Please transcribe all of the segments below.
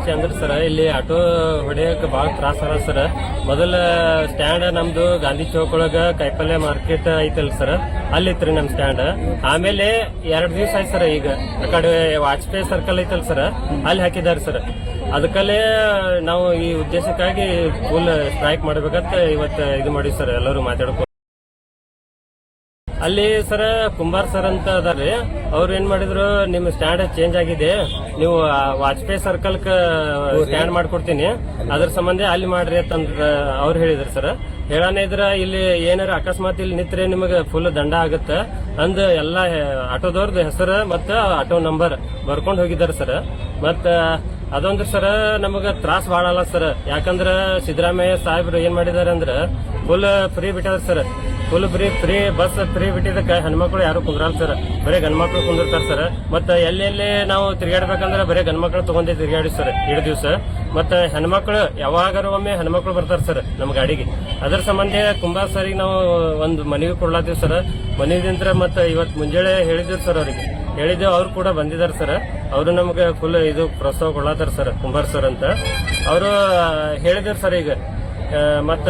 ಸಮಸ್ಯೆ ಅಂದ್ರೆ ಸರ್ ಇಲ್ಲಿ ಆಟೋ ಹೊಡೆಯಕ್ ಬಾಳ ತ್ರಾಸ ಅದ ಸರ್. ಮೊದಲ ಸ್ಟ್ಯಾಂಡ್ ನಮ್ದು ಗಾಂಧಿ ಚೌಕ್ ಒಳಗ ಕೈಪಲ್ಯ ಮಾರ್ಕೆಟ್ ಐತಲ್ ಸರ್, ಅಲ್ಲಿತ್ರಿ ನಮ್ ಸ್ಟ್ಯಾಂಡ್. ಆಮೇಲೆ 2 ದಿವಸ ಆಯ್ತು ಸರ್, ಈಗ ಆ ಕಡೆ ವಾಜಪೇಯಿ ಸರ್ಕಲ್ ಐತಲ್ ಸರ್, ಅಲ್ಲಿ ಹಾಕಿದಾರೆ ಸರ್. ಅದಕ್ಕಲ್ಲೇ ನಾವು ಈ ಉದ್ದೇಶಕ್ಕಾಗಿ ಫುಲ್ ಸ್ಟ್ರೈಕ್ ಮಾಡ್ಬೇಕಂತ ಇವತ್ತು ಇದು ಮಾಡಿ ಸರ್, ಎಲ್ಲರೂ ಮಾತಾಡ್ಕೊ. ಅಲ್ಲಿ ಸರ್ ಕುಂಬಾರ್ ಸರ್ ಅಂತ ಅದಾರ್ರಿ, ಅವ್ರು ಏನ್ ಮಾಡಿದ್ರು, ನಿಮ್ ಸ್ಟ್ಯಾಂಡ್ ಚೇಂಜ್ ಆಗಿದೆ, ನೀವು ವಾಜಪೇಯಿ ಸರ್ಕಲ್ ಸ್ಟ್ಯಾಂಡ್ ಮಾಡ್ಕೊಡ್ತೀನಿ, ಅದ್ರ ಸಂಬಂಧ ಅಲ್ಲಿ ಮಾಡ್ರಿ ಅಂತ ಅವ್ರು ಹೇಳಿದ್ರು ಸರ್. ಹೇಳಾನೆ ಇದ್ರ ಇಲ್ಲಿ ಏನಾರ ಅಕಸ್ಮಾತ್ ಇಲ್ಲಿ ನಿಂತ್ರೆ ನಿಮಗೆ ಫುಲ್ ದಂಡ ಆಗುತ್ತ ಅಂದ್ ಎಲ್ಲಾ ಆಟೋದವ್ರದ್ದು ಹೆಸರು ಮತ್ತ ಆಟೋ ನಂಬರ್ ಬರ್ಕೊಂಡ್ ಹೋಗಿದ್ದಾರೆ ಸರ್. ಮತ್ತ ಅದೊಂದು ಸರ್ ನಮಗ ತ್ರಾಸ ಭಾಳ ಅಲ್ಲ ಸರ್, ಯಾಕಂದ್ರ ಸಿದ್ದರಾಮಯ್ಯ ಸಾಹೇಬ್ರು ಏನ್ ಮಾಡಿದಾರೆ ಅಂದ್ರ ಫುಲ್ ಫ್ರೀ ಬಿಟ್ಟಾರ sir. Full free bus free ಬಿಟ್ಟಿದ್ದಕ್ಕೆ ಹೆಣ್ಮಕ್ಳು ಯಾರು ಕುಂದ್ರಲ್ಲ ಸರ್, ಬರೀ ಗಂಡ್ಮಕ್ಳು ಕುಂದಿರ್ತಾರ ಸರ್. ಮತ್ತ ಎಲ್ಲೆಲ್ಲಿ ನಾವು ತಿರ್ಗಾಡ್ಬೇಕಂದ್ರ ಬರೀ ಗಂಡ್ಮಕ್ಳು ತಗೊಂಡೇ ತಿರ್ಗಾಡಿ ಸರ್ 2 ದಿವಸ. ಮತ್ತ ಹೆಣ್ಮಕ್ಳು ಯಾವಾಗಾರ ಒಮ್ಮೆ ಹೆಣ್ಮಕ್ಳು ಬರ್ತಾರ ಸರ್ ನಮ್ ಗಾಡಿಗೆ. ಅದರ ಸಂಬಂಧ ಕುಂಬಾರ್ ಸರಿಗೆ ನಾವು ಒಂದು ಮನವಿ ಕೊಡ್ಲಾತೀವಿ ಸರ್. ಮನವಿದಿಂತ್ರ ಮತ್ತ ಇವತ್ ಮುಂಜಾನೆ ಹೇಳಿದ್ವಿ ಸರ್, ಅವ್ರಿಗೆ ಹೇಳಿದ್ದೇವೆ, ಅವ್ರು ಕೂಡ ಬಂದಿದ್ದಾರೆ ಸರ್. ಅವರು ನಮ್ಗೆ ಫುಲ್ ಇದು ಪ್ರೋತ್ಸಾಹ ಕೊಡ್ಲಾತಾರ ಸರ್, ಕುಂಬಾರ್ ಸರ್ ಅಂತ ಅವರು ಹೇಳಿದ್ರು ಸರ್. ಈಗ ಮತ್ತ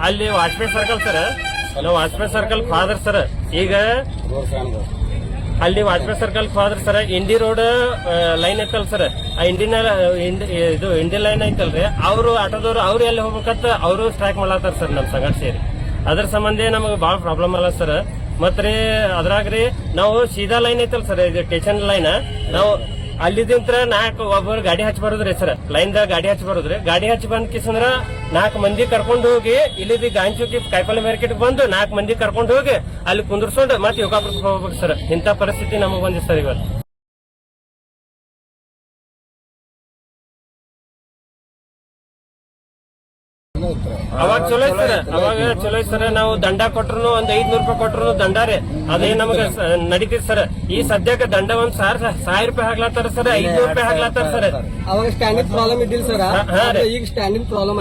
ಅಲ್ಲಿ ವಾಜಪೇಯಿ ಸರ್ಕಲ್ ಸರ್, ನಾವು ವಾಜಪೇಯಿ ಸರ್ಕಲ್ ಫಾದರ್ ಸರ್, ಈಗ ಅಲ್ಲಿ ವಾಜಪೇಯಿ ಸರ್ಕಲ್ ಫಾದರ್ ಸರ್, ಇಂಡಿ ರೋಡ್ ಲೈನ್ ಐತಲ್ ಸರ್, ಆ ಇಂಡಿ ಲೈನ್ ಐತಲ್ರಿ, ಅವರು ಆಟೋದವ್ರು ಅವ್ರು ಎಲ್ಲಿ ಹೋಗ್ಬೇಕಂತ ಅವರು ಸ್ಟ್ರೈಕ್ ಮಾಡ್ಲಾತಾರ ಸರ್ ನಮ್ ಸಂಘಟ ಸೇರಿ. ಅದ್ರ ಸಂಬಂಧ ನಮಗೆ ಬಹಳ ಪ್ರಾಬ್ಲಮ್ ಅಲ್ಲ ಸರ್. ಮತ್ರಿ ಅದ್ರಾಗ್ರಿ ನಾವು ಸೀದಾ ಲೈನ್ ಐತಲ್ ಸರ್, ಇದು ಸ್ಟೇಷನ್ ಲೈನ್, ನಾವು ಅಲ್ಲಿದಿಂತ್ರ 4 ಒಬ್ಬರು ಗಾಡಿ ಹಚ್ಚಿ ಬರೋದ್ರಿ ಸರ್, ಲೈನ್ದಾಗ ಗಾಡಿ ಹಚ್ಚಿ ಬರೋದ್ರಿ. ಗಾಡಿ ಹಚ್ಚಿ ಬಂದ್ ಕಿಸಂದ್ರ 4 ಮಂದಿ ಕರ್ಕೊಂಡು ಹೋಗಿ ಇಲ್ಲಿ ಗಾಂಧಿ ಚೌಕಿ ಕಾಯಿಪಲ್ಲೆ ಮಾರ್ಕೆಟ್ ಬಂದು 4 ಮಂದಿ ಕರ್ಕೊಂಡು ಹೋಗಿ ಅಲ್ಲಿ ಕುಂದರ್ಸ್ಕೊಂಡು ಮತ್ತೆ ಯೋಗಾಪುರಕ್ಕೆ ಹೋಗ್ಬೇಕು ಸರ್. ಇಂಥ ಪರಿಸ್ಥಿತಿ ನಮಗ್ ಬಂದಿದೆ ಸರ್ ಇವತ್ತು. ಅವಾಗ ಚಲೋ ಐತ್ ಸರ್, ಅವಾಗ ಚಲೋ ಐತ್ ಸರ್. ನಾವು ದಂಡ ಕೊಟ್ರು ಒಂದ್ 500 ರೂಪಾಯಿ ಕೊಟ್ರು ದಂಡಾರೆ ಅದೇ ನಮಗೆ ನಡೀತಿದ್ ಸರ್. ಈ ಸದ್ಯಕ್ಕೆ ದಂಡ ಒಂದ್ 1000 ರೂಪಾಯಿ ಹಾಕ್ಲಾತಾರ ಸರ್, 500 ರೂಪಾಯಿ ಹಾಕ್ಲಾತಾರ ಸರ್. ಅವಾಗ ಸ್ಟ್ಯಾಂಡಿಂಗ್ ಪ್ರಾಬ್ಲಮ್ ಇದ್ದಿಲ್ಲ ಸರ್, ಈಗ ಸ್ಟ್ಯಾಂಡಿಂಗ್ ಪ್ರಾಬ್ಲಮ್